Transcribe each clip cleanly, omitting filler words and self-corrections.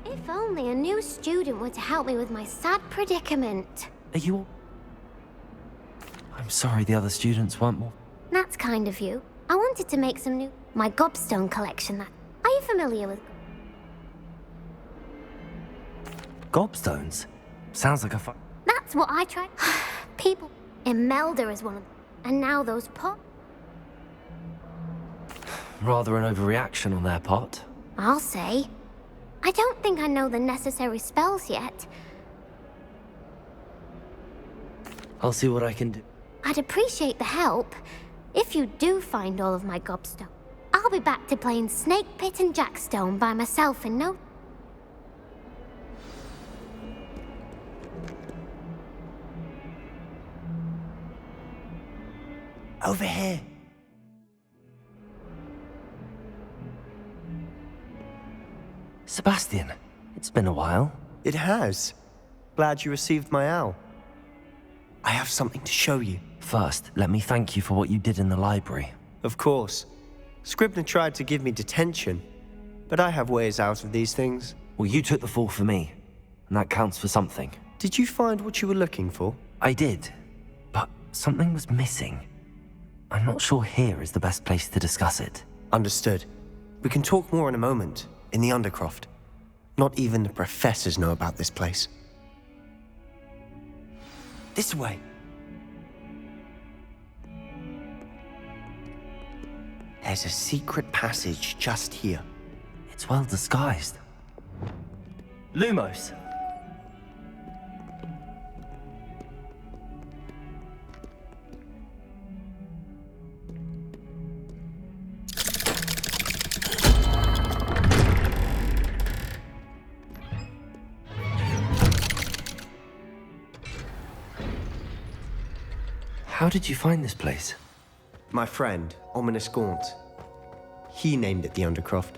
If only a new student were to help me with my sad predicament. Are you... I'm sorry the other students weren't more... That's kind of you. I wanted to make some new... My gobstone collection, that... Are you familiar with... Gobstones? Sounds like a fun... That's what I tried. People... Imelda is one of them. And now those Rather an overreaction on their part. I'll say. I don't think I know the necessary spells yet. I'll see what I can do. I'd appreciate the help. If you do find all of my gobstone, I'll be back to playing Snake Pit and Jackstone by myself in no... Over here. Sebastian, it's been a while. It has. Glad you received my owl. I have something to show you. First, let me thank you for what you did in the library. Of course. Scribner tried to give me detention, but I have ways out of these things. Well, you took the fall for me, and that counts for something. Did you find what you were looking for? I did, but something was missing. I'm not sure here is the best place to discuss it. Understood. We can talk more in a moment, in the Undercroft. Not even the professors know about this place. This way. There's a secret passage just here. It's well disguised. Lumos! How did you find this place? My friend, Ominous Gaunt. He named it the Undercroft.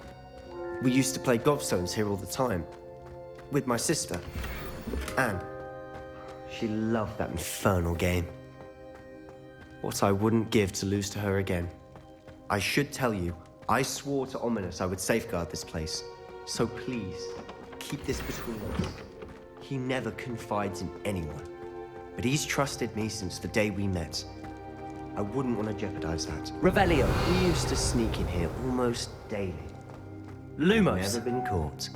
We used to play gobstones here all the time. With my sister, Anne. She loved that infernal game. What I wouldn't give to lose to her again. I should tell you, I swore to Ominous I would safeguard this place. So please, keep this between us. He never confides in anyone. But he's trusted me since the day we met. I wouldn't want to jeopardize that. Revelio. We used to sneak in here almost daily. Lumos. Never been caught.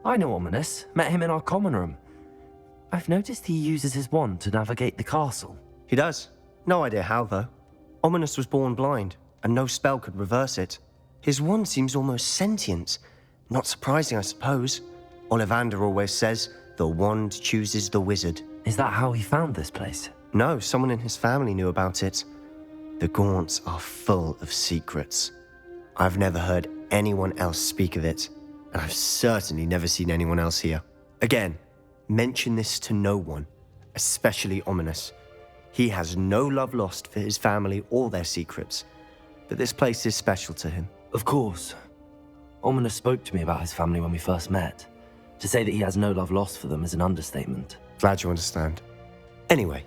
I know Ominous. Met him in our common room. I've noticed he uses his wand to navigate the castle. He does. No idea how, though. Ominous was born blind, and no spell could reverse it. His wand seems almost sentient. Not surprising, I suppose. Ollivander always says, the wand chooses the wizard. Is that how he found this place? No, someone in his family knew about it. The Gaunts are full of secrets. I've never heard anyone else speak of it, and I've certainly never seen anyone else here. Again, mention this to no one, especially Ominous. He has no love lost for his family or their secrets, but this place is special to him. Of course. Ominous spoke to me about his family when we first met. To say that he has no love lost for them is an understatement. Glad you understand. Anyway,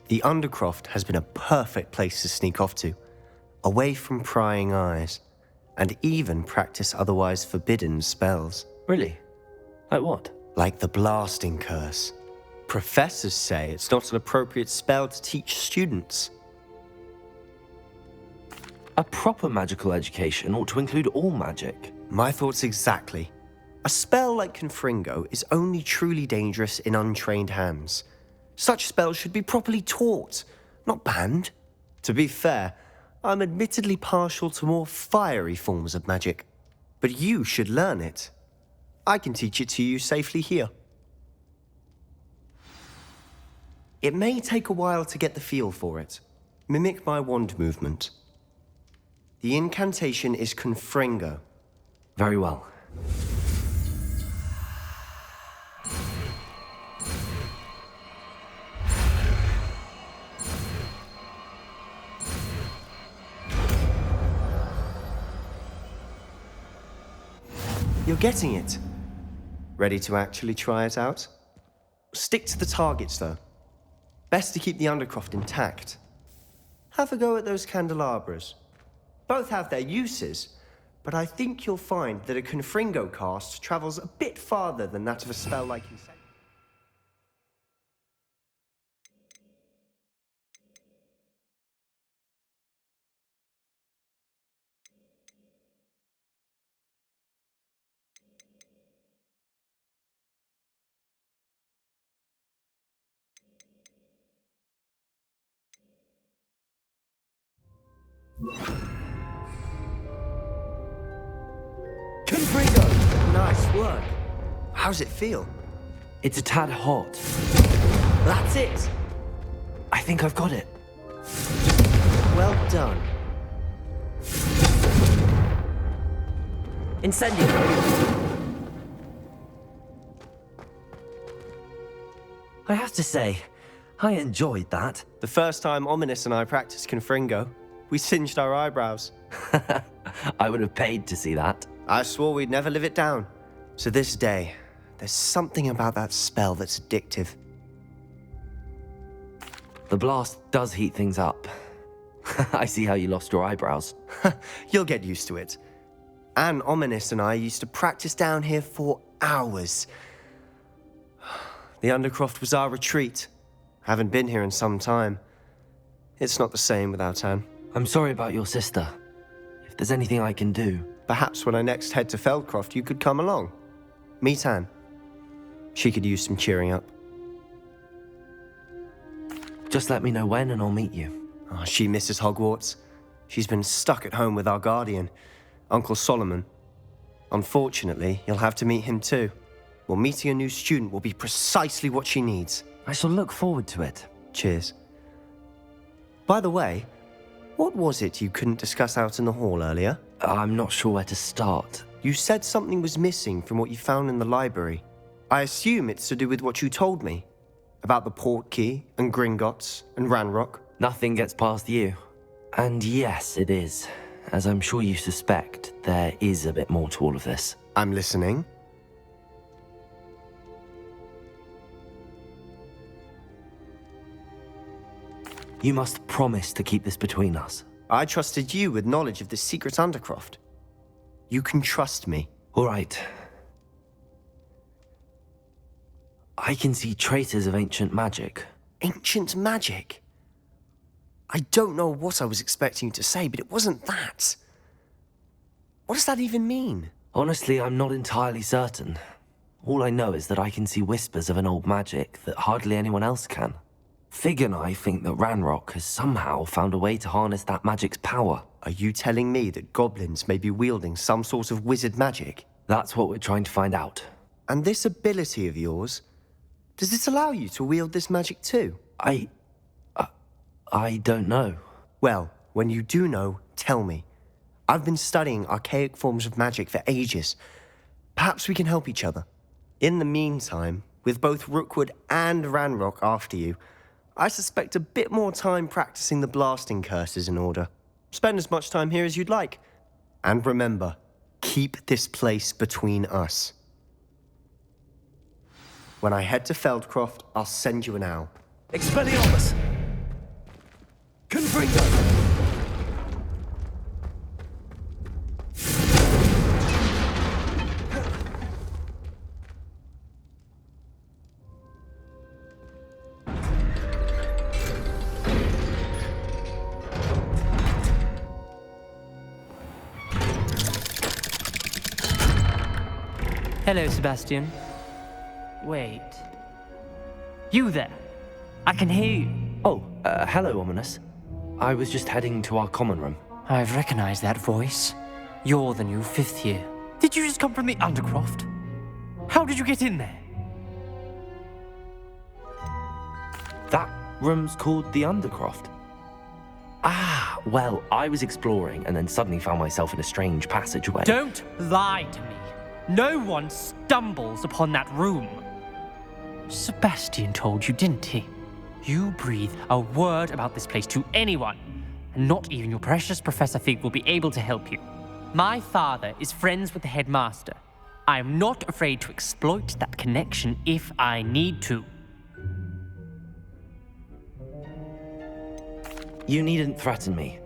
the Undercroft has been a perfect place to sneak off to, away from prying eyes, and even practice otherwise forbidden spells. Really? Like what? Like the blasting curse. Professors say it's not an appropriate spell to teach students. A proper magical education ought to include all magic. My thoughts exactly. A spell like Confringo is only truly dangerous in untrained hands. Such spells should be properly taught, not banned. To be fair, I'm admittedly partial to more fiery forms of magic. But you should learn it. I can teach it to you safely here. It may take a while to get the feel for it. Mimic my wand movement. The incantation is Confringo. Very well. You're getting it. Ready to actually try it out? Stick to the targets, though. Best to keep the Undercroft intact. Have a go at those candelabras. Both have their uses, but I think you'll find that a Confringo cast travels a bit farther than that of a spell like Incendiary. Confringo! Nice work. How's it feel? It's a tad hot. That's it! I think I've got it. Well done. Incendiary! I have to say, I enjoyed that. The first time Ominous and I practiced Confringo, we singed our eyebrows. I would have paid to see that. I swore we'd never live it down. So this day, there's something about that spell that's addictive. The blast does heat things up. I see how you lost your eyebrows. You'll get used to it. Anne, Ominous and I used to practice down here for hours. The Undercroft was our retreat. Haven't been here in some time. It's not the same without Anne. I'm sorry about your sister. If there's anything I can do... Perhaps when I next head to Feldcroft, you could come along. Meet Anne. She could use some cheering up. Just let me know when and I'll meet you. Oh, she misses Hogwarts. She's been stuck at home with our guardian, Uncle Solomon. Unfortunately, you'll have to meet him too. Well, meeting a new student will be precisely what she needs. I shall look forward to it. Cheers. By the way, what was it you couldn't discuss out in the hall earlier? I'm not sure where to start. You said something was missing from what you found in the library. I assume it's to do with what you told me. About the Portkey, and Gringotts, and Ranrock. Nothing gets past you. And yes, it is. As I'm sure you suspect, there is a bit more to all of this. I'm listening. You must promise to keep this between us. I trusted you with knowledge of the secret Undercroft. You can trust me. All right. I can see traces of ancient magic. Ancient magic? I don't know what I was expecting you to say, but it wasn't that. What does that even mean? Honestly, I'm not entirely certain. All I know is that I can see whispers of an old magic that hardly anyone else can. Fig and I think that Ranrock has somehow found a way to harness that magic's power. Are you telling me that goblins may be wielding some sort of wizard magic? That's what we're trying to find out. And this ability of yours, does it allow you to wield this magic too? I don't know. Well, when you do know, tell me. I've been studying archaic forms of magic for ages. Perhaps we can help each other. In the meantime, with both Rookwood and Ranrock after you, I suspect a bit more time practicing the blasting curse is in order. Spend as much time here as you'd like. And remember, keep this place between us. When I head to Feldcroft, I'll send you an owl. Expelliarmus! Confringo! Hello, Sebastian. Wait. You there? I can hear you. Oh, hello, Ominous. I was just heading to our common room. I've recognized that voice. You're the new fifth year. Did you just come from the Undercroft? How did you get in there? That room's called the Undercroft. Ah, well, I was exploring and then suddenly found myself in a strange passageway. Don't lie to me. No one stumbles upon that room. Sebastian told you, didn't he? You breathe a word about this place to anyone, and not even your precious Professor Fig will be able to help you. My father is friends with the headmaster. I am not afraid to exploit that connection if I need to. You needn't threaten me.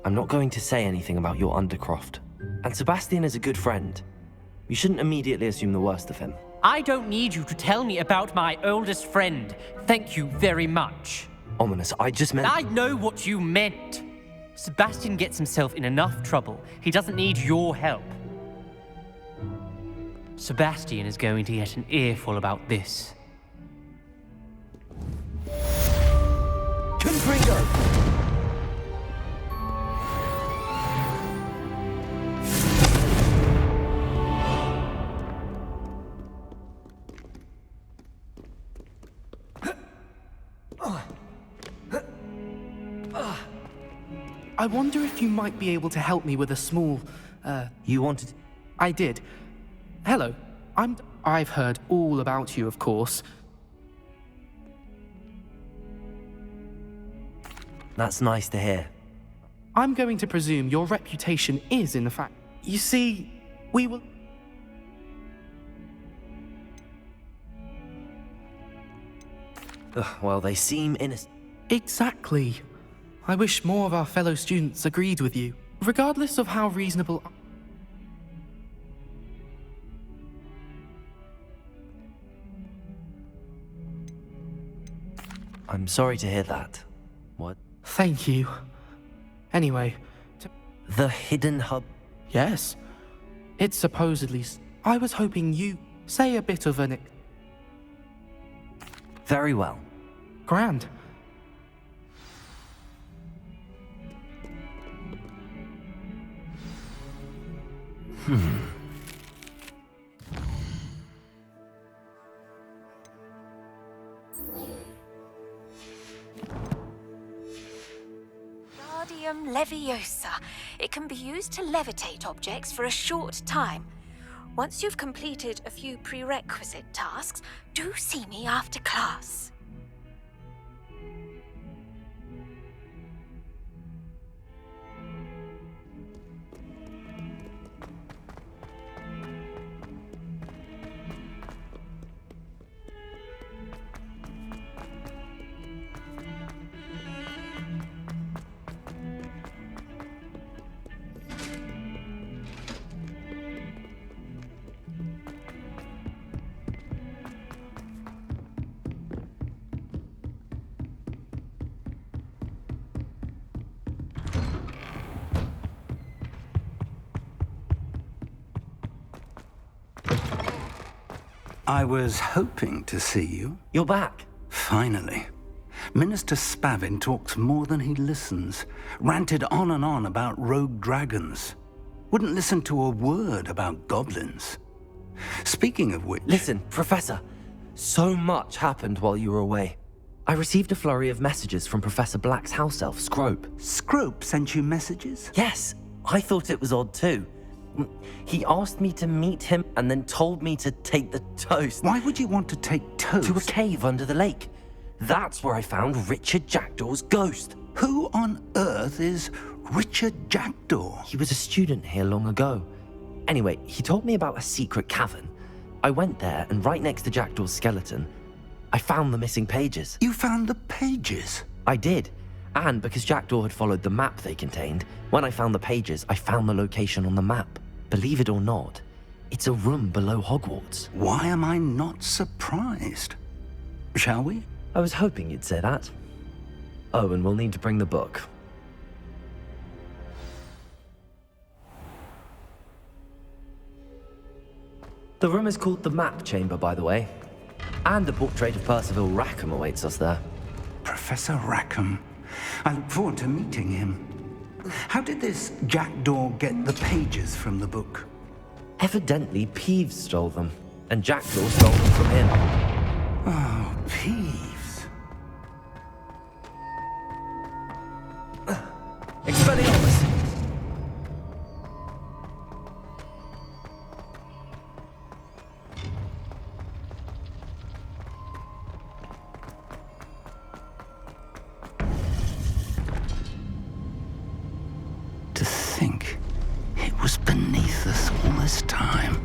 I'm not going to say anything about your Undercroft. And Sebastian is a good friend. You shouldn't immediately assume the worst of him. I don't need you to tell me about my oldest friend. Thank you very much. Ominous, I just meant... I know what you meant. Sebastian gets himself in enough trouble. He doesn't need your help. Sebastian is going to get an earful about this. Confringo! I wonder if you might be able to help me with a small, You wanted... I did. Hello, I've heard all about you, of course. That's nice to hear. I'm going to presume your reputation is in the fact. You see, we will... Well, they seem innocent. Exactly. I wish more of our fellow students agreed with you, regardless of how reasonable... I'm sorry to hear that. What? Thank you. Anyway, The hidden hub... yes, it's supposedly... I was hoping you say a bit of an... Very well. Grand. Guardium Leviosa. It can be used to levitate objects for a short time. Once you've completed a few prerequisite tasks, do see me after class. I was hoping to see you. You're back. Finally. Minister Spavin talks more than he listens. Ranted on and on about rogue dragons. Wouldn't listen to a word about goblins. Speaking of which... Listen, Professor. So much happened while you were away. I received a flurry of messages from Professor Black's house elf, Scrope. Scrope sent you messages? Yes, I thought it was odd too. He asked me to meet him and then told me to take the toast. Why would you want to take toast? To a cave under the lake. That's where I found Richard Jackdaw's ghost. Who on earth is Richard Jackdaw? He was a student here long ago. Anyway, he told me about a secret cavern. I went there, and right next to Jackdaw's skeleton, I found the missing pages. You found the pages? I did. And because Jackdaw had followed the map they contained, when I found the pages, I found the location on the map. Believe it or not, it's a room below Hogwarts. Why am I not surprised? Shall we? I was hoping you'd say that. Oh, and we'll need to bring the book. The room is called the Map Chamber, by the way. And a portrait of Percival Rackham awaits us there. Professor Rackham. I look forward to meeting him. How did this Jackdaw get the pages from the book? Evidently, Peeves stole them, and Jackdaw stole them from him. Oh, Peeves. Expelliarmus! To think it was beneath us all this time.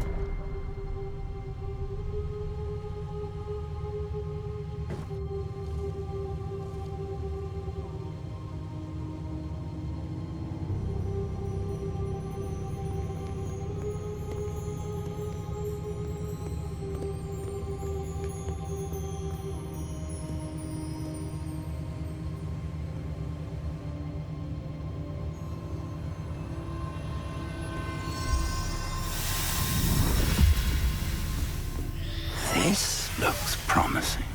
This looks promising.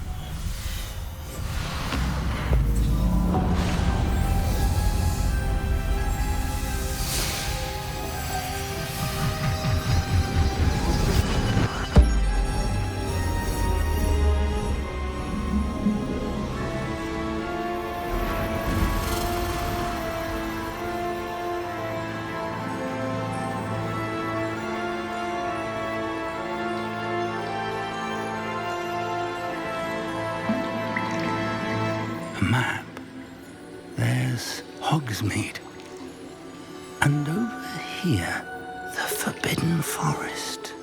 Map. There's Hogsmeade. And over here, the Forbidden Forest.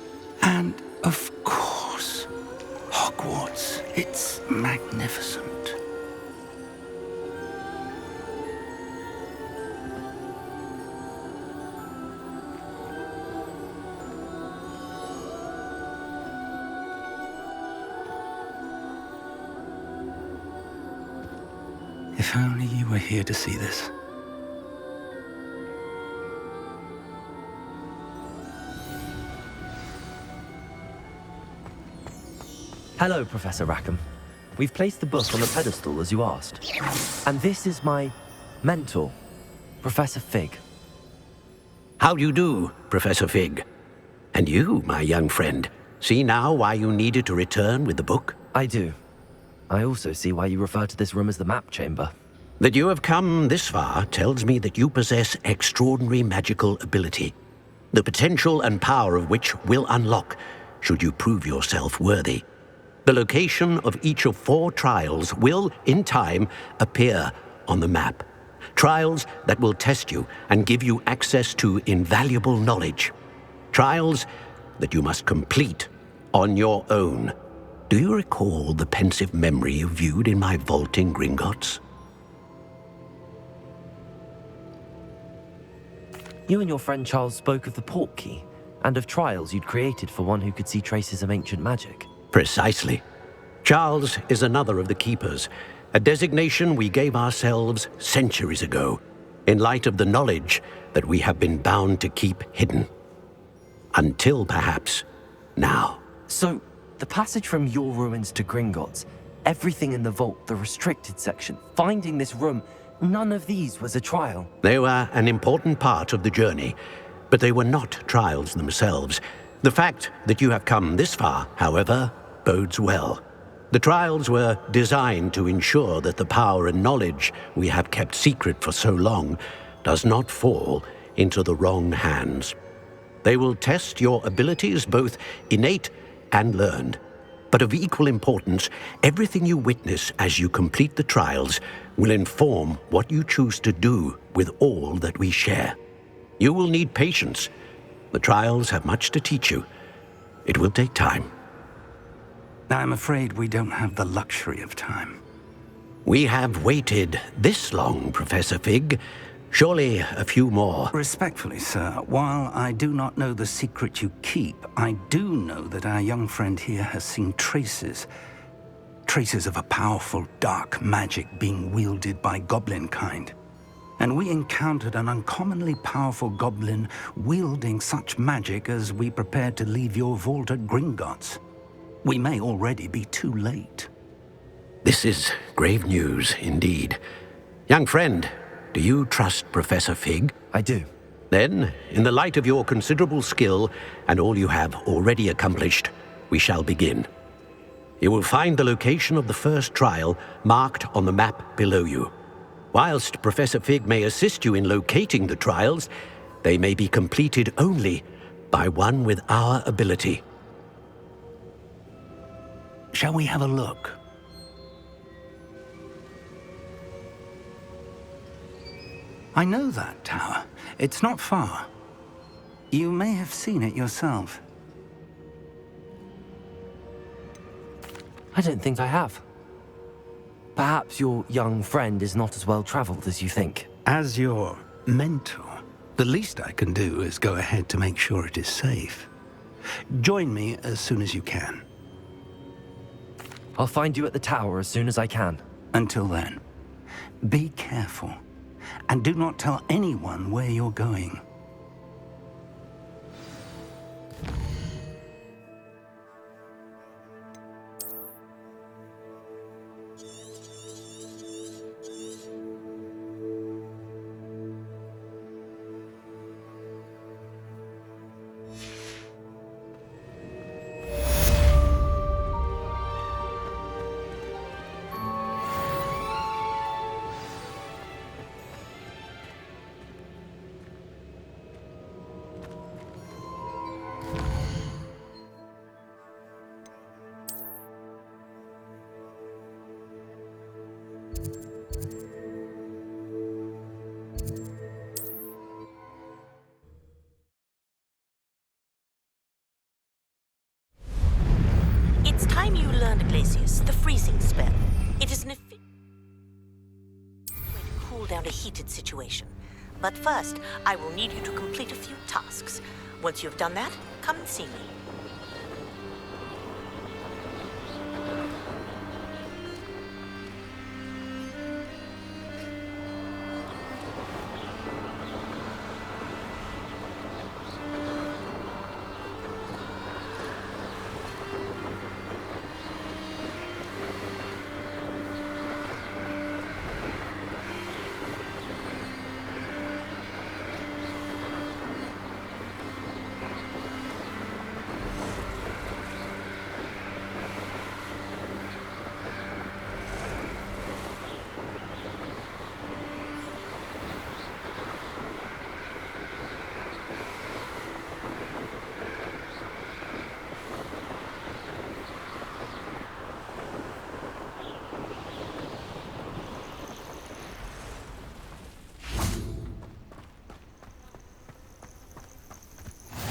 And, of course, Hogwarts. It's magnificent. If only you were here to see this. Hello, Professor Rackham. We've placed the book on the pedestal as you asked. And this is my mentor, Professor Fig. How do you do, Professor Fig? And you, my young friend, see now why you needed to return with the book? I do. I also see why you refer to this room as the map chamber. That you have come this far tells me that you possess extraordinary magical ability, the potential and power of which will unlock should you prove yourself worthy. The location of each of 4 trials will, in time, appear on the map. Trials that will test you and give you access to invaluable knowledge. Trials that you must complete on your own. Do you recall the pensive memory you viewed in my vault in Gringotts? You and your friend Charles spoke of the port key, and of trials you'd created for one who could see traces of ancient magic. Precisely. Charles is another of the Keepers, a designation we gave ourselves centuries ago, in light of the knowledge that we have been bound to keep hidden. Until, perhaps, now. So, the passage from your ruins to Gringotts, everything in the vault, the restricted section, finding this room, none of these was a trial. They were an important part of the journey, but they were not trials themselves. The fact that you have come this far, however, bodes well. The trials were designed to ensure that the power and knowledge we have kept secret for so long does not fall into the wrong hands. They will test your abilities, both innate and learned. But of equal importance, everything you witness as you complete the trials will inform what you choose to do with all that we share. You will need patience. The trials have much to teach you. It will take time. I'm afraid we don't have the luxury of time. We have waited this long, Professor Fig. Surely a few more. Respectfully, sir, while I do not know the secret you keep, I do know that our young friend here has seen traces of a powerful dark magic being wielded by goblin kind. And we encountered an uncommonly powerful goblin wielding such magic as we prepared to leave your vault at Gringotts. We may already be too late. This is grave news indeed. Young friend, do you trust Professor Fig? I do. Then, in the light of your considerable skill and all you have already accomplished, we shall begin. You will find the location of the first trial marked on the map below you. Whilst Professor Fig may assist you in locating the trials, they may be completed only by one with our ability. Shall we have a look? I know that tower. It's not far. You may have seen it yourself. I don't think I have. Perhaps your young friend is not as well traveled as you think. As your mentor, the least I can do is go ahead to make sure it is safe. Join me as soon as you can. I'll find you at the tower as soon as I can. Until then, be careful, and do not tell anyone where you're going. time you learned Glacius, the freezing spell. It is an efficient way to cool down a heated situation. But first, I will need you to complete a few tasks. Once you've done that, come and see me.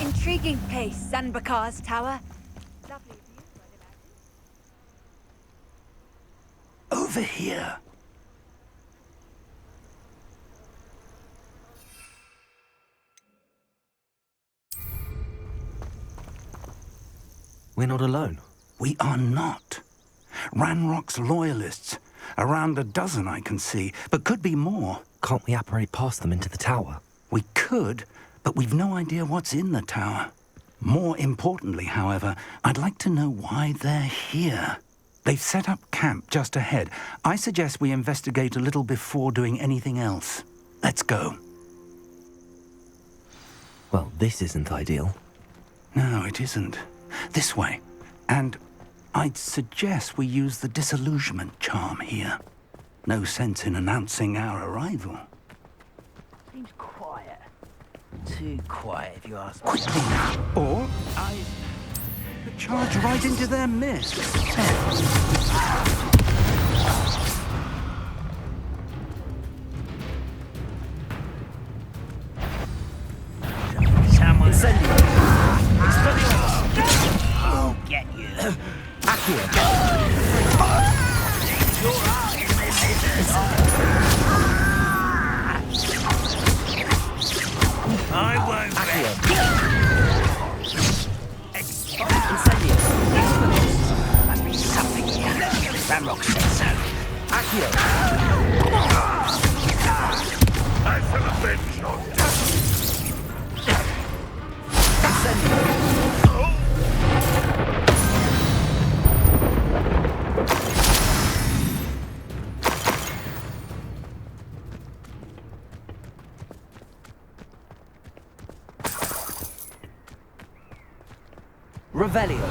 Intriguing place, Zanbakar's tower. Lovely view, I'd imagine. Over here. We're not alone. We are not. Ranrock's loyalists. Around a dozen I can see, but could be more. Can't we apparate past them into the tower? We could, but we've no idea what's in the tower. More importantly, however, I'd like to know why they're here. They've set up camp just ahead. I suggest we investigate a little before doing anything else. Let's go. Well, this isn't ideal. No, it isn't. This way. And I'd suggest we use the disillusionment charm here. No sense in announcing our arrival. Seems quiet. Too quiet, if you ask me. Quickly now, or I could charge right into their midst. Someone send you. I'll get you. I won't must be something here. Ranrock said so. Accio! I shall avenge your death! Revelio.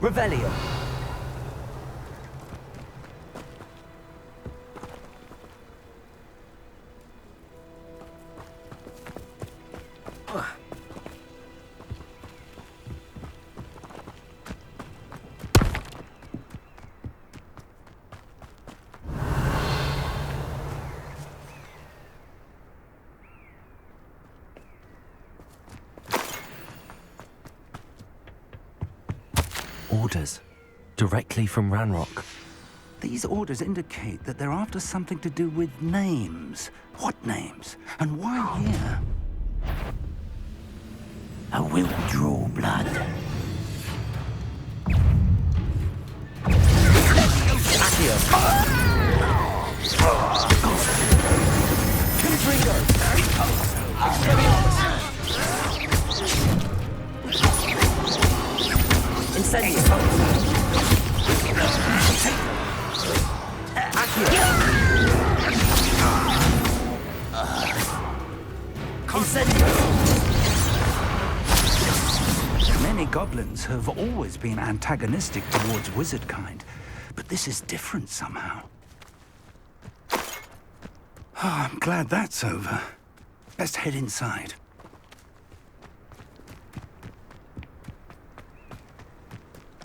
Revelio. Orders. Directly from Ranrock. These orders indicate that they're after something to do with names. What names? And why here? I will draw blood. Many goblins have always been antagonistic towards wizard kind, but this is different somehow. I'm glad that's over. Best head inside.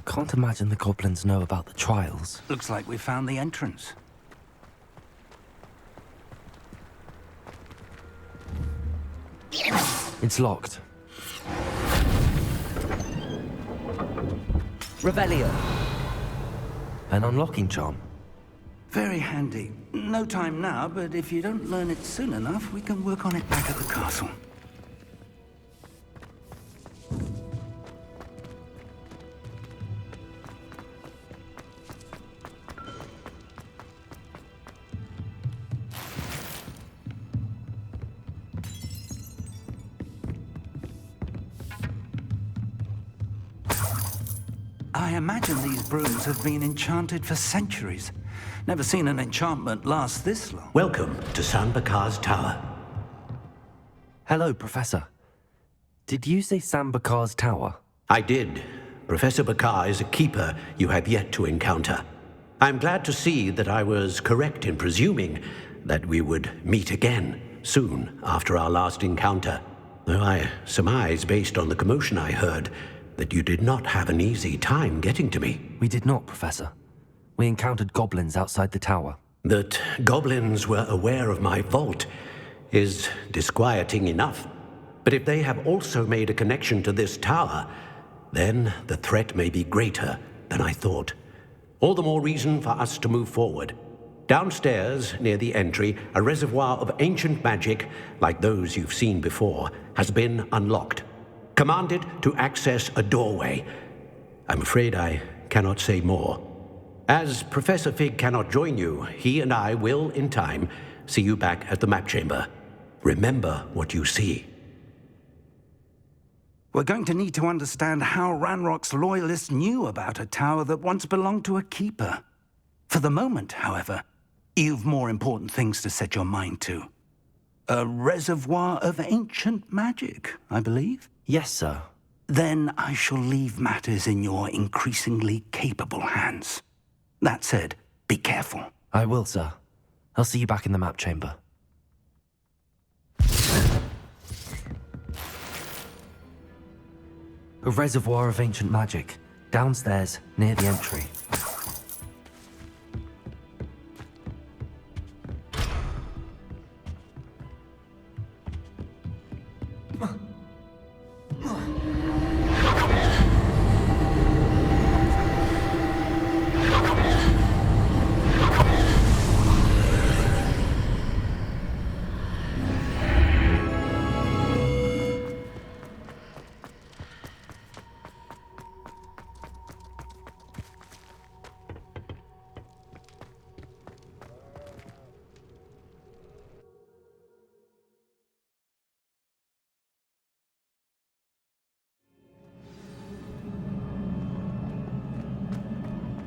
Can't imagine the goblins know about the trials. Looks like we found the entrance. It's locked. Revelio. An unlocking charm. Very handy. No time now, but if you don't learn it soon enough, we can work on it back at the castle. I imagine these brooms have been enchanted for centuries. Never seen an enchantment last this long. Welcome to Sanbakar's Tower. Hello, Professor. Did you say Sambakar's Tower? I did. Professor Bakar is a keeper you have yet to encounter. I'm glad to see that I was correct in presuming that we would meet again soon after our last encounter. Though I surmise, based on the commotion I heard, that you did not have an easy time getting to me. We did not, Professor. We encountered goblins outside the tower. That goblins were aware of my vault is disquieting enough. But if they have also made a connection to this tower, then the threat may be greater than I thought. All the more reason for us to move forward. Downstairs, near the entry, a reservoir of ancient magic, like those you've seen before, has been unlocked. Commanded to access a doorway. I'm afraid I cannot say more. As Professor Fig cannot join you, he and I will, in time, see you back at the map chamber. Remember what you see. We're going to need to understand how Ranrock's loyalists knew about a tower that once belonged to a keeper. For the moment, however, you've more important things to set your mind to. A reservoir of ancient magic, I believe? Yes, sir. Then I shall leave matters in your increasingly capable hands. That said, be careful. I will, sir. I'll see you back in the map chamber. A reservoir of ancient magic, downstairs, near the entry.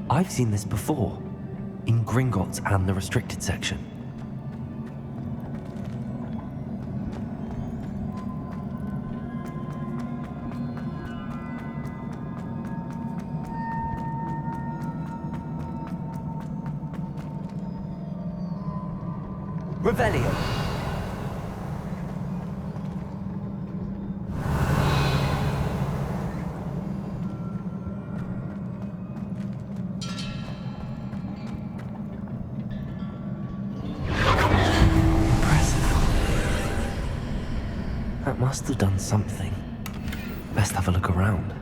I've seen this before, in Gringotts and the restricted section. Revelio. That must have done something. Best have a look around.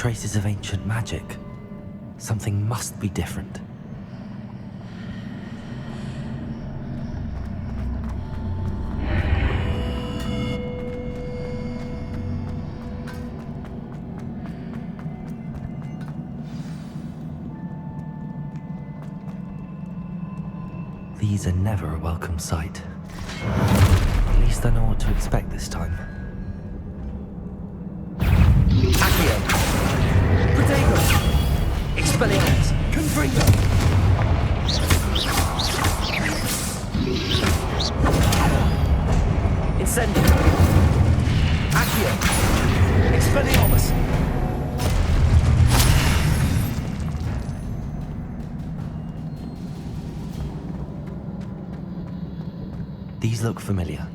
traces of ancient magic. Something must be different. These are never a welcome sight. At least I know what to expect this time. Accio! Protego! Expelliarmus! Confringo! Incendio! Accio! Expelliarmus! These look familiar.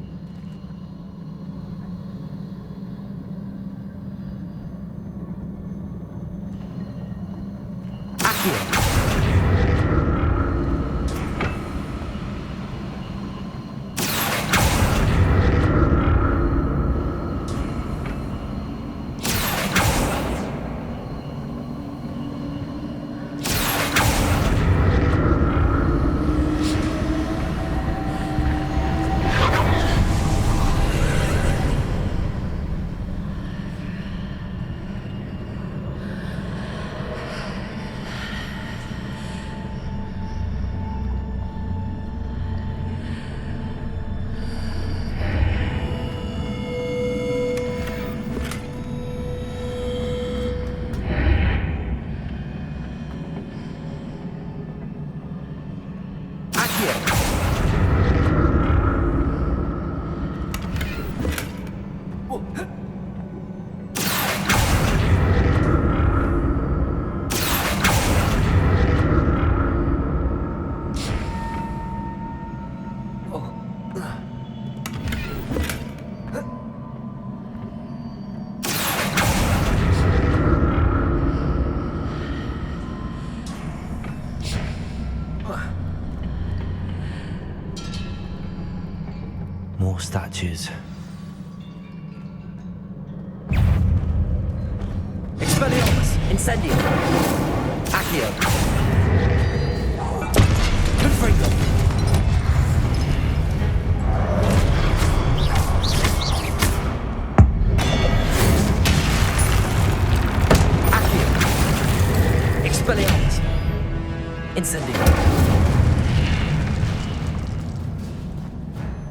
More statues. Expelliarmus! Incendio! Accio! Confringo! Accio! Expelliarmus! Incendio!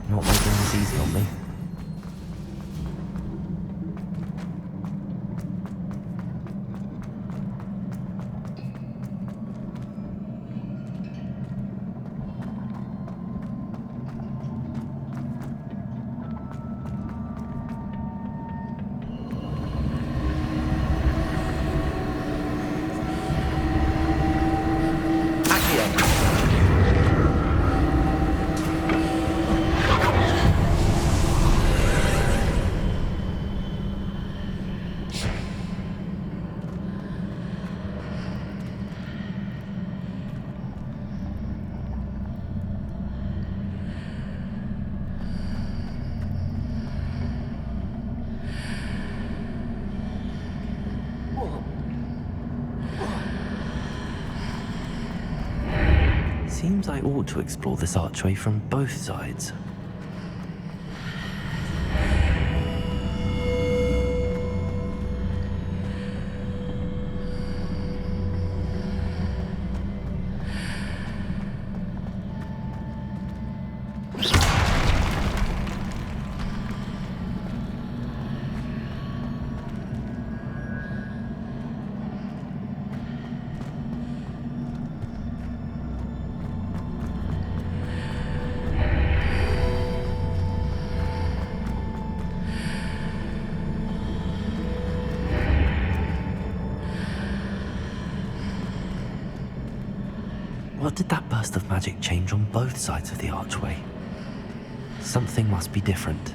Not making this easy on me. Seems I ought to explore this archway from both sides. What did that burst of magic change on both sides of the archway? Something must be different.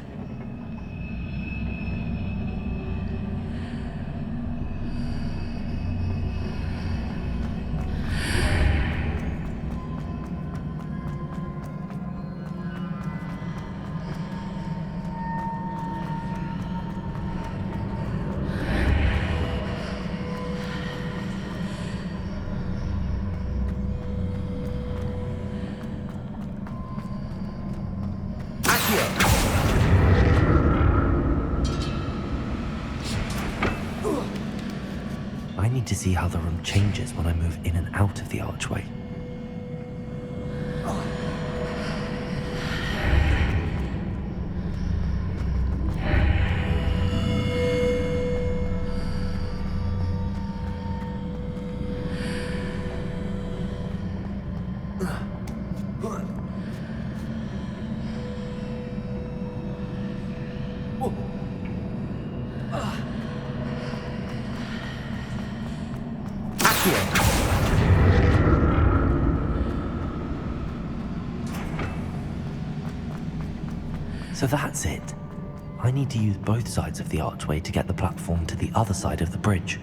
to see how the room changes when I move in and out of the archway. So that's it. I need to use both sides of the archway to get the platform to the other side of the bridge.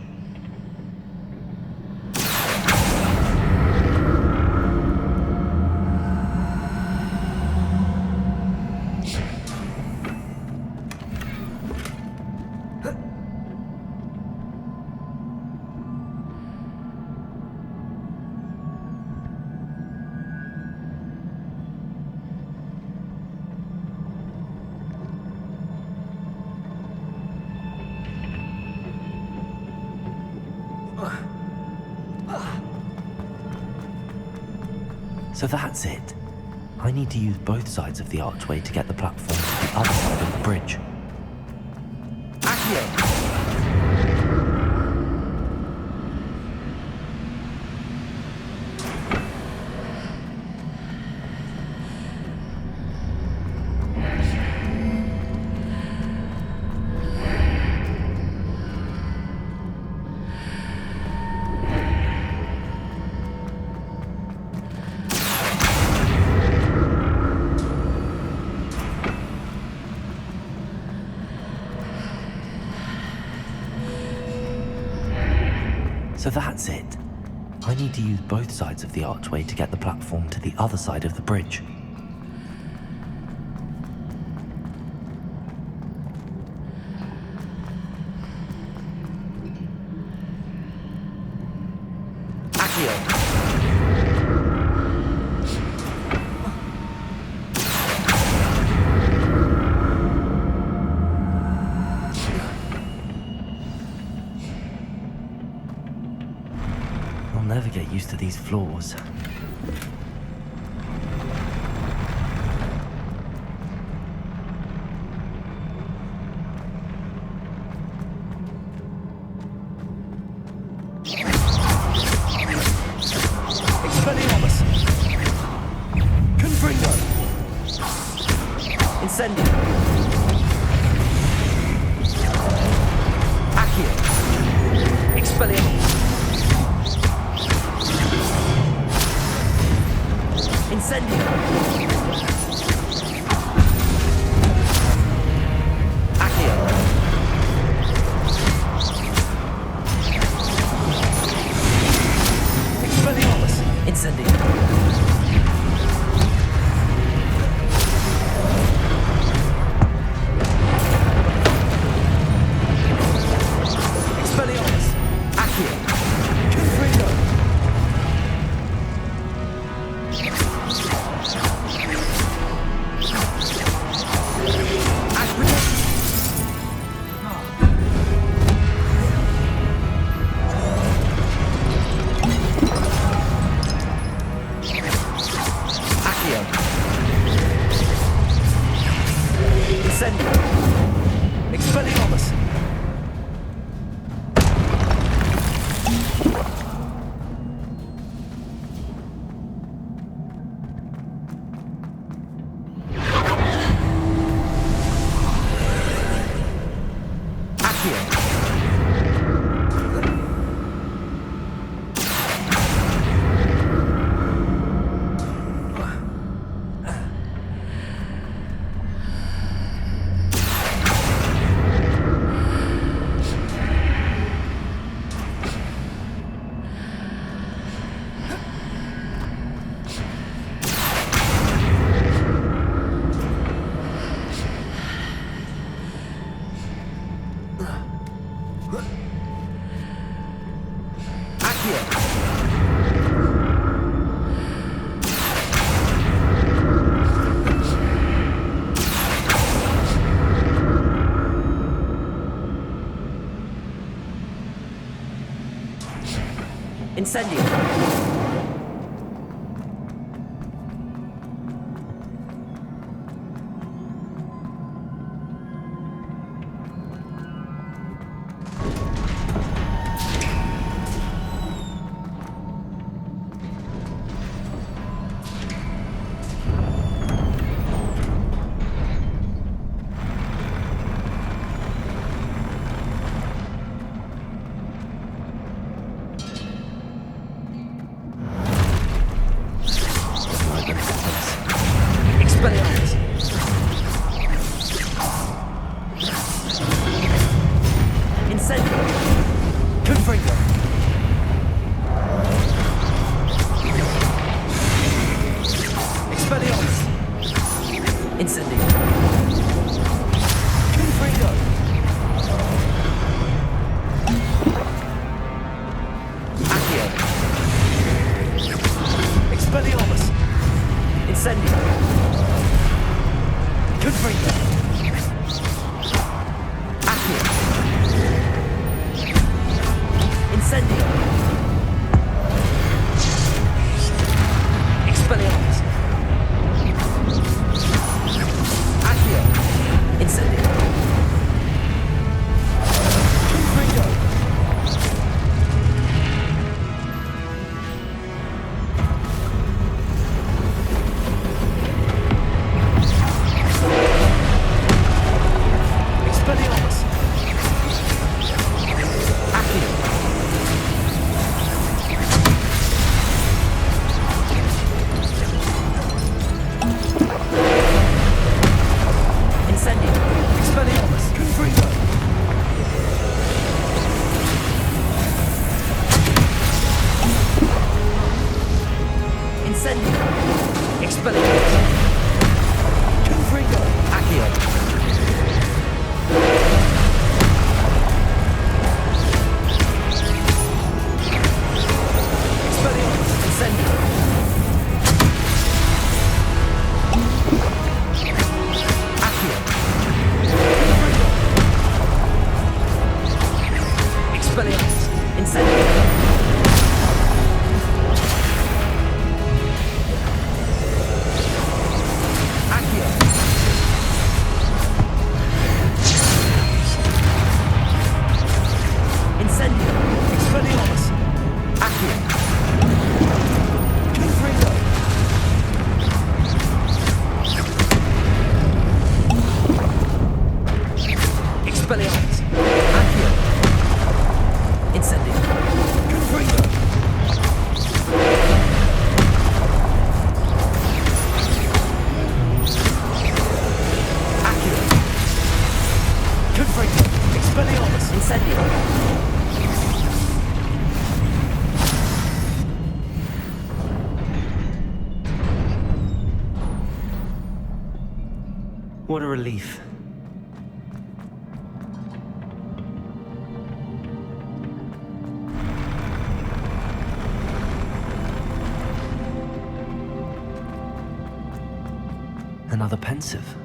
So that's it. I need to use both sides of the archway to get the platform to the other side of the bridge. So that's it. I need to use both sides of the archway to get the platform to the other side of the bridge. I'll never get used to these floors. Expelliarmus! Confringo! Incendio! Accio! Expelliarmus! Incendio! Accio! Expelliarmus! Incendio! Expelliarmus! Accio! Confringo! Incendio! Expelliarmus! Accio! Incendio! Expelliarmus! Incendio! Confringo! Expelliarmus! Incendio! Confringo! Accio! Expelliarmus! Incendio! Confringo! Accio! Incendio! Expelliarmus! Accio! Incendio! Confringo! Expelliarmus! Accio! Incendio! Expelliarmus! Confringo! Incendio! Expelliarmus! Confringo! Accio! Expelliarmus! Incendio! Accio! Confringo! Expelliarmus! Incendio! Accio! Incendio! Expelliarmus! Accio! Confringo! Expelliarmus! Accio! Incendio! Confringo! Accio! Confringo! Expelliarmus! Incendio! What a relief. Another pensive.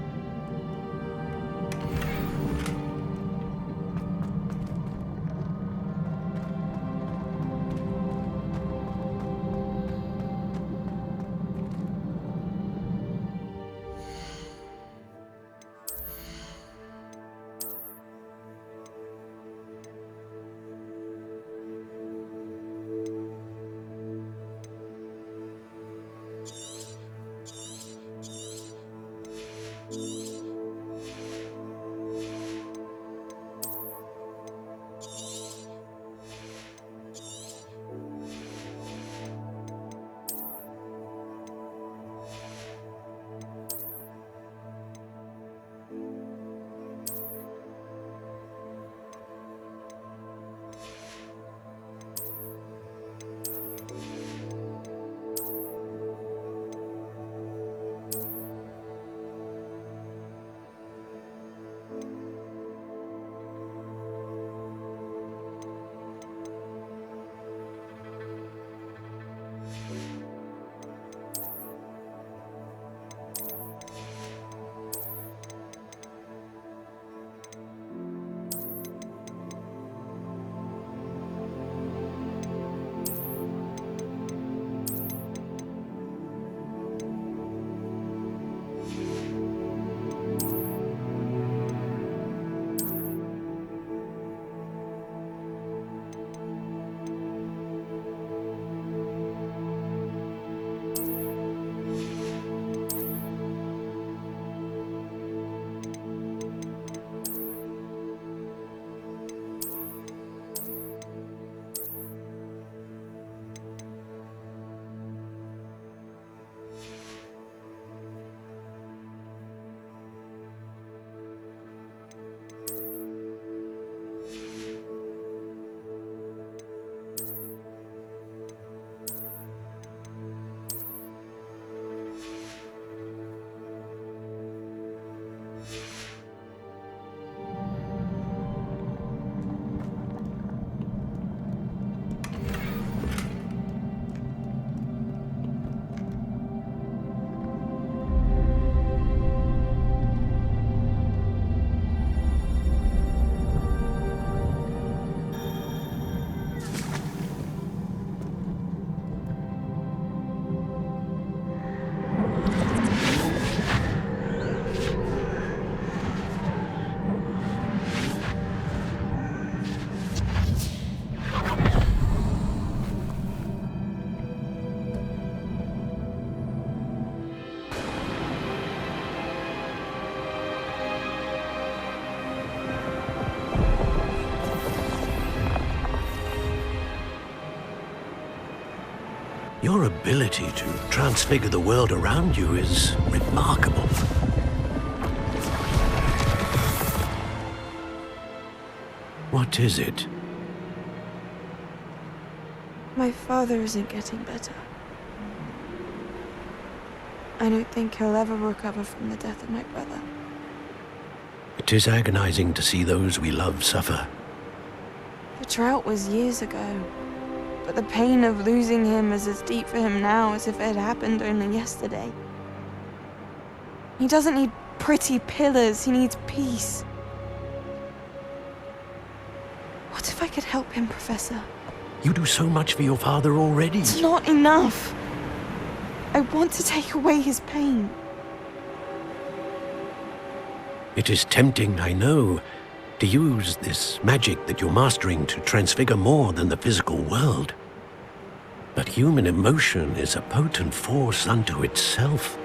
Your ability to transfigure the world around you is remarkable. What is it? My father isn't getting better. I don't think he'll ever recover from the death of my brother. It is agonizing to see those we love suffer. The drought was years ago, but the pain of losing him is as deep for him now as if it had happened only yesterday. He doesn't need pretty pillars, he needs peace. What if I could help him, Professor? You do so much for your father already. It's not enough. I want to take away his pain. It is tempting, I know, to use this magic that you're mastering to transfigure more than the physical world. But human emotion is a potent force unto itself.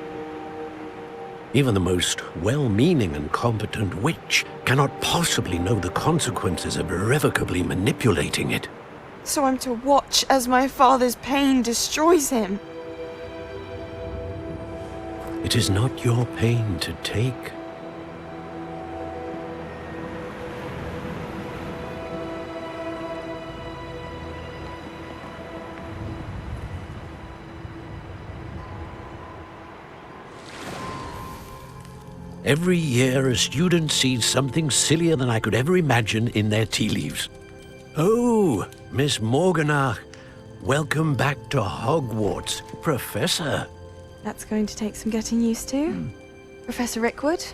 Even the most well-meaning and competent witch cannot possibly know the consequences of irrevocably manipulating it. So I'm to watch as my father's pain destroys him. It is not your pain to take. Every year, a student sees something sillier than I could ever imagine in their tea leaves. Oh, Miss Morganach, welcome back to Hogwarts, Professor. That's going to take some getting used to. Professor Rickwood?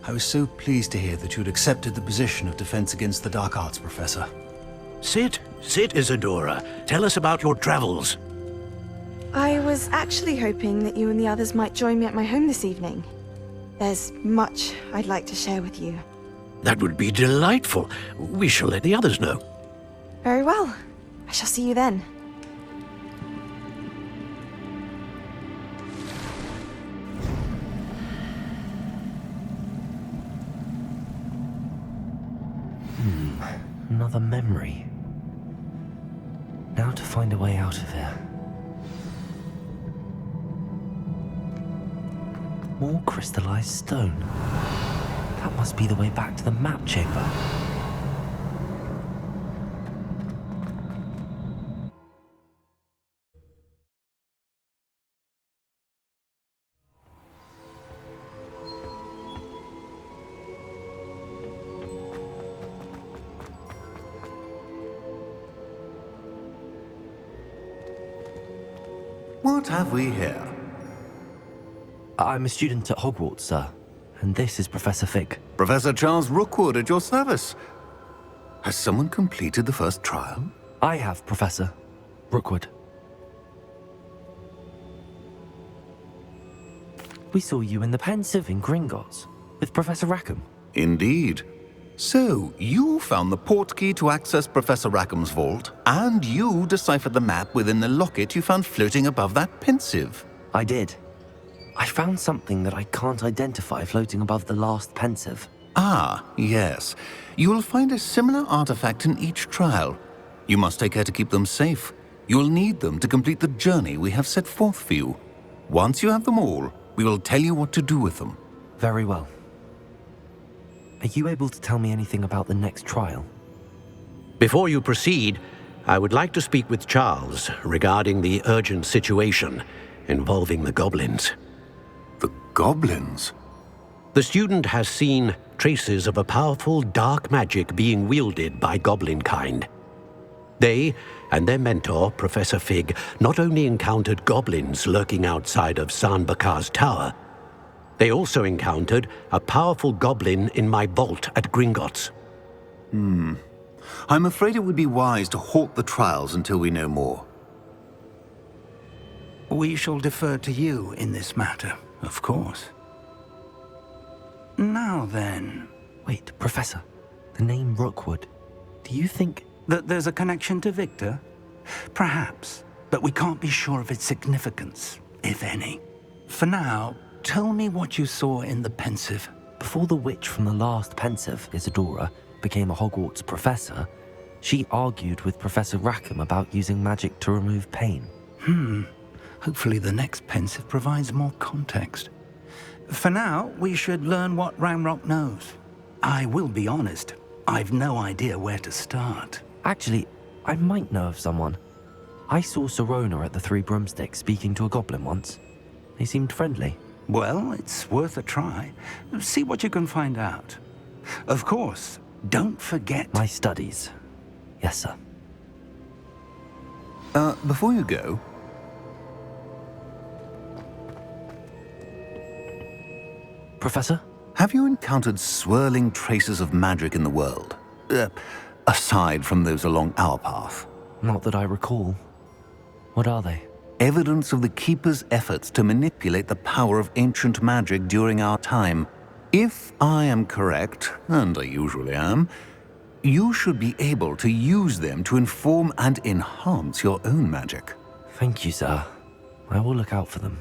I was so pleased to hear that you'd accepted the position of Defense Against the Dark Arts, Professor. Sit, Isadora. Tell us about your travels. I was actually hoping that you and the others might join me at my home this evening. There's much I'd like to share with you. That would be delightful. We shall let the others know. Very well. I shall see you then. Another memory. Now to find a way out of here. More crystallized stone. That must be the way back to the map chamber. What have we here? I'm a student at Hogwarts, sir. And this is Professor Fig. Professor Charles Rookwood at your service. Has someone completed the first trial? I have, Professor Rookwood. We saw you in the Pensive in Gringotts with Professor Rackham. Indeed. So, you found the portkey to access Professor Rackham's vault, and you deciphered the map within the locket you found floating above that Pensive. I did. I found something that I can't identify floating above the last Pensive. Ah, yes. You will find a similar artifact in each trial. You must take care to keep them safe. You will need them to complete the journey we have set forth for you. Once you have them all, we will tell you what to do with them. Very well. Are you able to tell me anything about the next trial? Before you proceed, I would like to speak with Charles regarding the urgent situation involving the goblins. The goblins? The student has seen traces of a powerful dark magic being wielded by goblin kind. They and their mentor, Professor Fig, not only encountered goblins lurking outside of Sanbakar's tower, they also encountered a powerful goblin in my vault at Gringotts. I'm afraid it would be wise to halt the trials until we know more. We shall defer to you in this matter, of course. Now then... Wait, Professor. The name Rookwood. Do you think... that there's a connection to Victor? Perhaps, but we can't be sure of its significance, if any. For now, tell me what you saw in the Pensive. Before the witch from the last Pensive, Isadora, became a Hogwarts professor, she argued with Professor Rackham about using magic to remove pain. Hopefully the next pensive provides more context. For now, we should learn what Ranrock knows. I will be honest, I've no idea where to start. Actually, I might know of someone. I saw Serona at the Three Broomsticks speaking to a goblin once. They seemed friendly. Well, it's worth a try. See what you can find out. Of course, don't forget... My studies. Yes, sir. Before you go... Professor? Have you encountered swirling traces of magic in the world? Aside from those along our path? Not that I recall. What are they? Evidence of the Keeper's efforts to manipulate the power of ancient magic during our time. If I am correct, and I usually am, you should be able to use them to inform and enhance your own magic. Thank you, sir. I will look out for them.